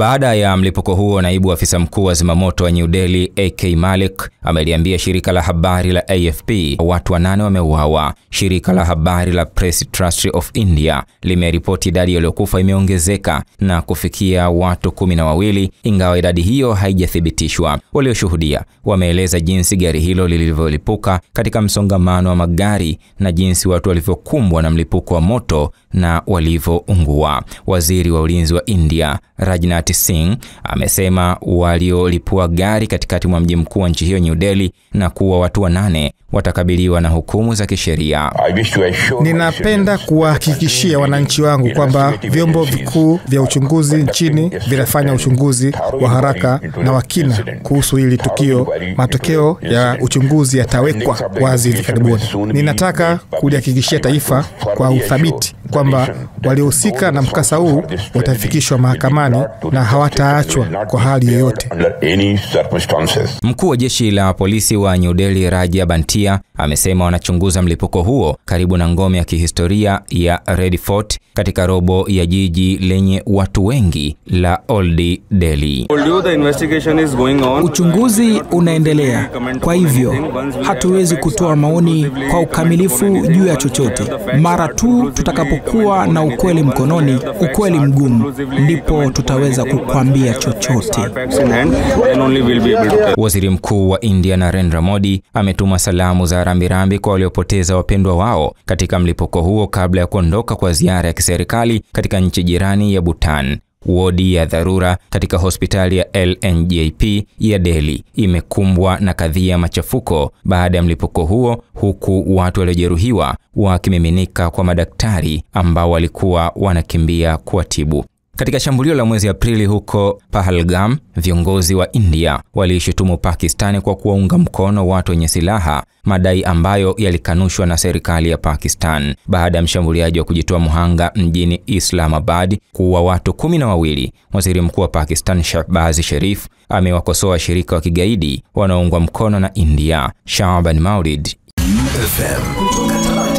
Baada ya mlipuko huo, naibu afisa mkuu wa zimamoto wa New Delhi AK Malik ameliambia shirika la habari la AFP watu 8 wameuawa. Shirika la habari la Press Trust of India limeripoti idadi waliokufa imeongezeka na kufikia watu 12, ingawa idadi hiyo haijathibitishwa. Walioshuhudia wameeleza jinsi gari hilo lilivyolipuka katika msongamano wa magari na jinsi watu walivyokumbwa na mlipuko wa moto na walivyoungua. Waziri wa ulinzi wa India Rajnath Singh amesema waliolipua gari katikati mwa mji mkuu wa nchi hiyo New Delhi na kuua watu 8 watakabiliwa na hukumu za kisheria. Ninapenda kuwahakikishia wananchi wangu kwamba vyombo vikuu vya uchunguzi nchini vinafanya uchunguzi wa haraka na wa kina kuhusu hili tukio. Matokeo ya uchunguzi yatawekwa wazi hivi karibuni. Ninataka kulihakikishia taifa kwa uthabiti kwamba waliohusika na mkasa huu watafikishwa mahakamani na hawataachwa kwa hali yoyote. Mkuu wa jeshi la polisi wa New Delhi Rajya Bantia amesema wanachunguza mlipuko huo karibu na ngome ya kihistoria ya Red Fort katika robo ya jiji lenye watu wengi la Old Delhi. Uchunguzi unaendelea, kwa hivyo hatuwezi kutoa maoni kwa ukamilifu juu ya chochote. Mara tu tutakapokuwa na ukweli mkononi, ukweli mgumu, ndipo tutaweza kukuambia chochote. Waziri Mkuu wa India Narendra Modi ametuma salamu za rambirambi kwa waliopoteza wapendwa wao katika mlipuko huo kabla ya kuondoka kwa ziara ya kiserikali katika nchi jirani ya Bhutan. Wodi ya dharura katika hospitali ya LNJP ya Delhi imekumbwa na kadhia machafuko baada ya mlipuko huo, huku watu waliojeruhiwa wakimiminika kwa madaktari ambao walikuwa wanakimbia kuwatibu. Katika shambulio la mwezi Aprili huko Pahalgam, viongozi wa India walishutumu Pakistan kwa kuwaunga mkono watu wenye silaha, madai ambayo yalikanushwa na serikali ya Pakistan baada ya mshambuliaji wa kujitoa muhanga mjini Islamabad kuua watu 12. Waziri Mkuu wa Pakistan Shahbaz Sharif amewakosoa washirika wa kigaidi wanaoungwa mkono na India. Shahban Maulid FM.